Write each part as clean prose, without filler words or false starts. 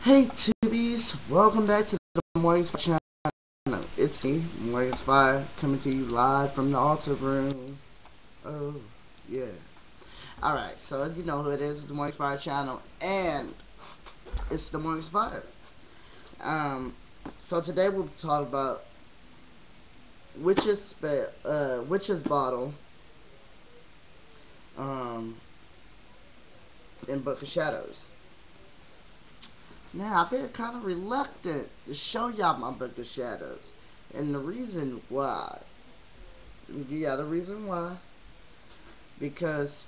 Hey tubies, welcome back to the Morganfire channel. It's me, Morganfire, coming to you live from the altar room. Oh, yeah. Alright, so you know who it is, the Morganfire channel, and it's the Morganfire. So today we'll talk about Witch's Bottle, in Book of Shadows. Now, I've been kind of reluctant to show y'all my Book of Shadows. And the reason why, the reason why, because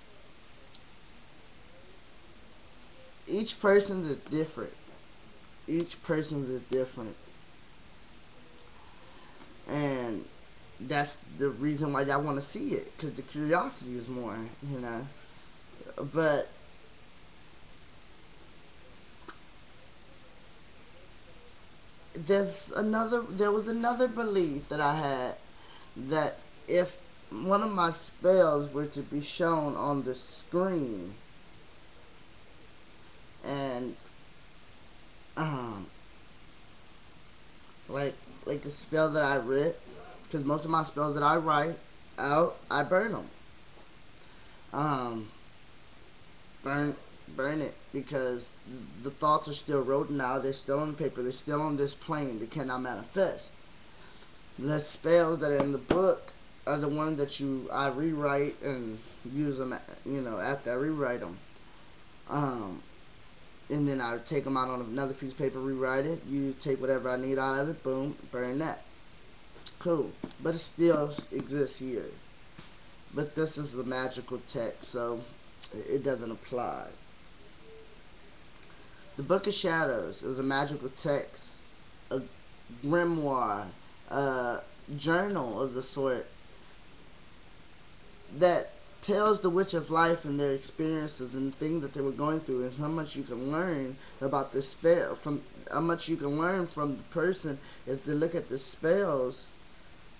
each person is different. Each person is different. And that's the reason why y'all want to see it, because the curiosity is more, you know. But there was another belief that I had, that if one of my spells were to be shown on the screen, and like the spell that I read, because most of my spells that I write out, I burn them. Burn it, because the thoughts are still written out. They're still on paper. They're still on this plane. They cannot manifest. The spells that are in the book are the ones that I rewrite and use them, after I rewrite them. And then I take them out on another piece of paper, rewrite it. You take whatever I need out of it, boom, burn that. Cool. But it still exists here. But this is the magical text, so it doesn't apply. The Book of Shadows is a magical text, a grimoire, a journal of the sort, that tells the witch's life and their experiences and things that they were going through, and how much you can learn about the spell. From how much you can learn from the person is to look at the spells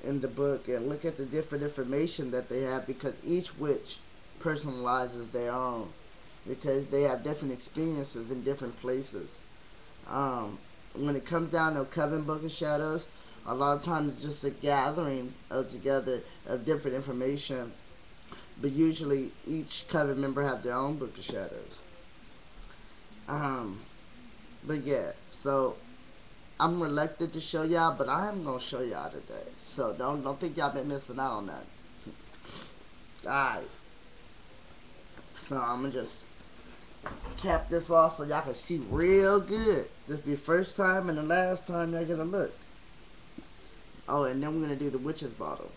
in the book and look at the different information that they have, because each witch personalizes their own, because they have different experiences in different places. When it comes down to Coven Book of Shadows, a lot of times it's just a gathering together of different information, but usually each Coven member have their own Book of Shadows. But yeah, so I'm reluctant to show y'all, but I am gonna show y'all today. So don't think y'all been missing out on that. Alright. So I'm gonna just cap this off so y'all can see real good. This be the first time and the last time y'all get a look. Oh, and then we're gonna do the Witch's Bottle,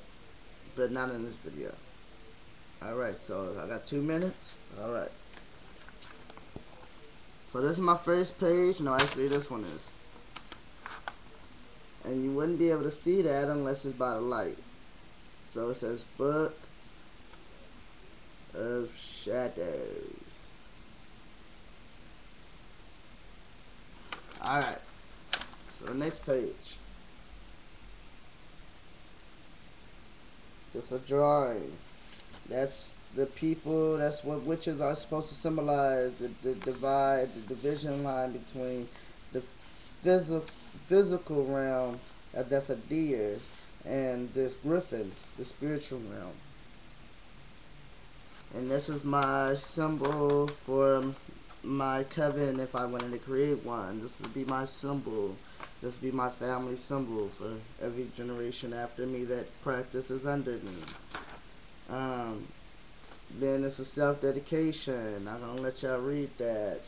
but not in this video. Alright, so I got 2 minutes. Alright. So this is my first page. No, actually this one is. And you wouldn't be able to see that unless it's by the light. So it says Book of Shadows. Alright. So the next page. Just a drawing. That's the people, that's what witches are supposed to symbolize. The divide, the division line between the physical realm, that's a deer, and this griffin, the spiritual realm. And this is my symbol for my coven if I wanted to create one. This would be my symbol. This would be my family symbol for every generation after me that practices under me. Then it's a self-dedication. I'm gonna let y'all read that.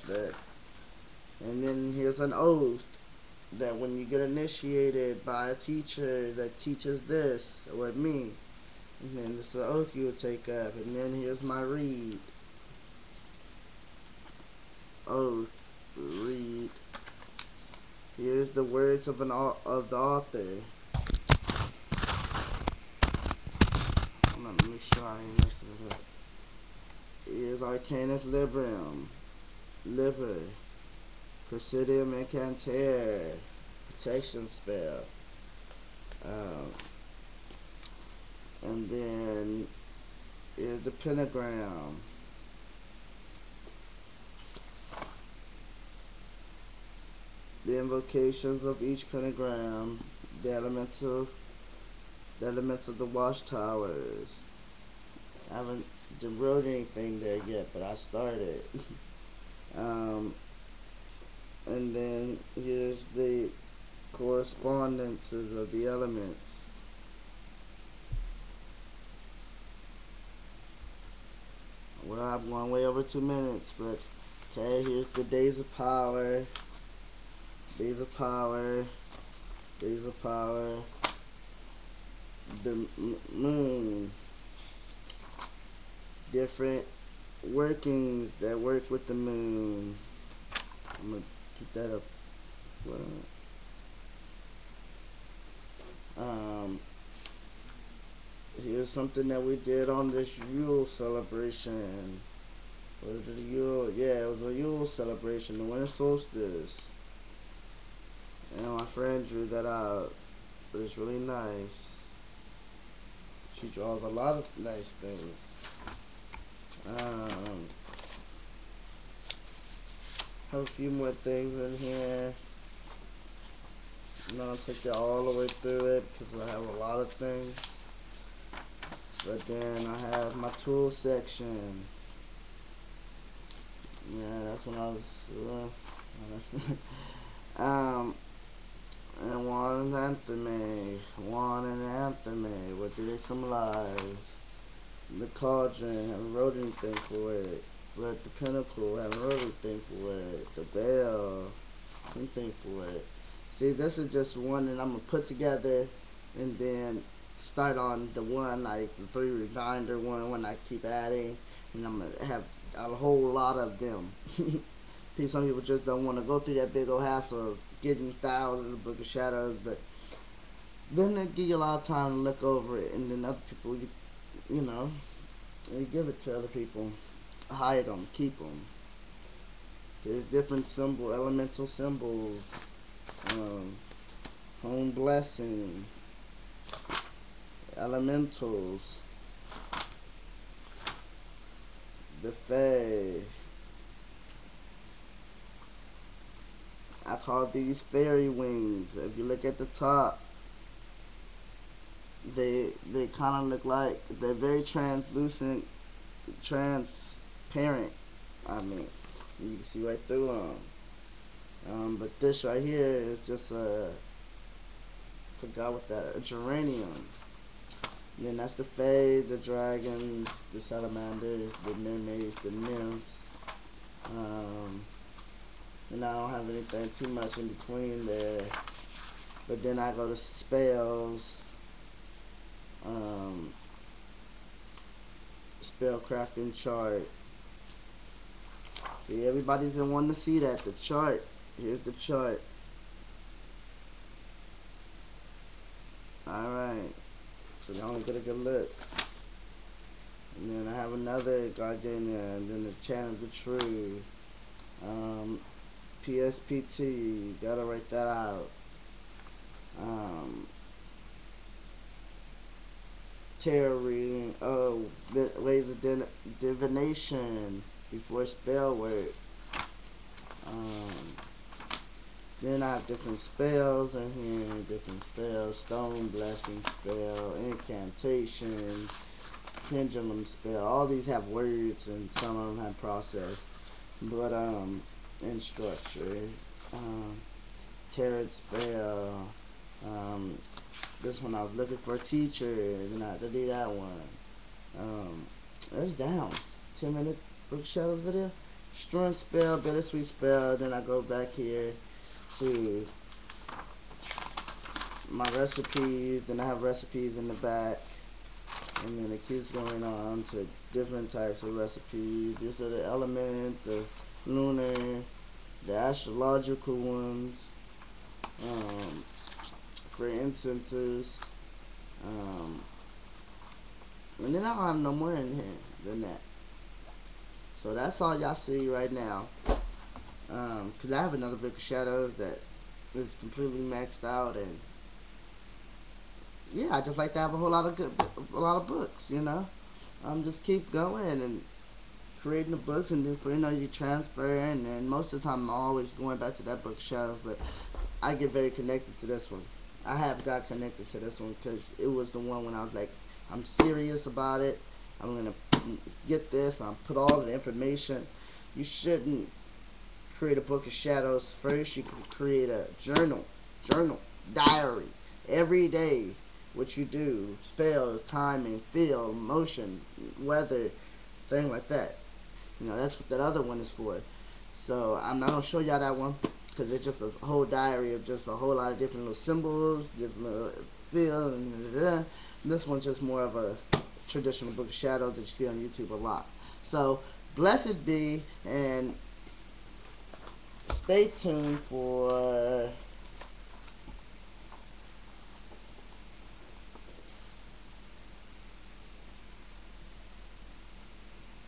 And then here's an oath that when you get initiated by a teacher that teaches this, or me, and then this is an oath you will take up. And then here's my read. Oath, read. Here's the words of the author. Let me make sure I ain't messing it up. Here's Arcanus Librum, Liber, Presidium Incantere, protection spell. And then here's the pentagram. the invocations of each pentagram, the elemental, of the watchtowers. I haven't wrote anything there yet, but I started. um, and then here's the correspondences of the elements. Well, I'm going way over 2 minutes, but okay, here's the days of power, days of power, days of power, the moon, different workings that work with the moon. I'm gonna keep that up. Um, here's something that we did on this Yule celebration. Was it a Yule? Yeah, it was a Yule celebration, the winter solstice. And my friend drew that out. It's really nice. She draws a lot of nice things. Have a few more things in here. I'm not gonna take it all the way through it because I have a lot of things. But then I have my tool section. Yeah, that's when I was. And wand and anthemy. Wand and anthemy. What do they symbolize? The cauldron, haven't wrote anything for it. But the pinnacle, haven't wrote anything for it. The bell, anything for it. See, this is just one that I'm going to put together and then start on the one, like the 3 reminder one when I keep adding. And I'm going to have a whole lot of them. Some people just don't want to go through that big old hassle of getting thousands of the Book of Shadows, but then they give you a lot of time to look over it, and then other people, you know, you give it to other people, hide them, keep them. There's different elemental symbols, home blessing, elementals, the fae. I call these fairy wings. If you look at the top, they kind of look like they're very translucent, transparent. I mean, you can see right through them. But this right here is just forgot what that, a geranium. And then that's the fae, the dragons, the salamanders, the mermaids, the nymphs. And I don't have anything too much in between there. But then I go to spells, spell crafting chart. See, everybody's been wanting to see that, the chart. Here's the chart. Alright, so y'all get a good look. And then I have another gardenia, and then the chant of the true. PSPT, gotta write that out. Tarot reading, ways of divination before spell work. Then I have different spells in here, different spells, stone blessing spell, incantation, pendulum spell. All these have words and some of them have process. But in structure, tarot spell. This one I was looking for a teacher, then I had to do that one. It's down. 10-minute Book Shadows video. Strength spell, bittersweet spell. Then I go back here to my recipes. Then I have recipes in the back. And then it keeps going on to different types of recipes. These are the element, the lunar, the astrological ones. For instances. And then I don't have no more in here than that. So that's all y'all see right now. Cause I have another Book of Shadows that is completely maxed out, and yeah, I just like to have a lot of books, you know. Just keep going, and creating the books, and then for you transfer, and most of the time I'm always going back to that book Shadows, but I get very connected to this one. I have got connected to this one because it was the one when I was like, I'm serious about it. I'm gonna get this. I'm put all of the information. You shouldn't create a book of shadows first. You can create a journal, diary, every day. What you do, spells, timing, feel, motion, weather, thing like that. That's what that other one is for. So I'm not gonna show y'all that one because it's just a whole diary of just a whole lot of different little symbols, different little feel, and this one's just more of a traditional book of shadows that you see on YouTube a lot. So blessed be, and stay tuned for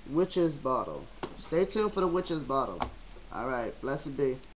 Witch's Bottle. Stay tuned for the Witch's Bottle. Alright, blessed be.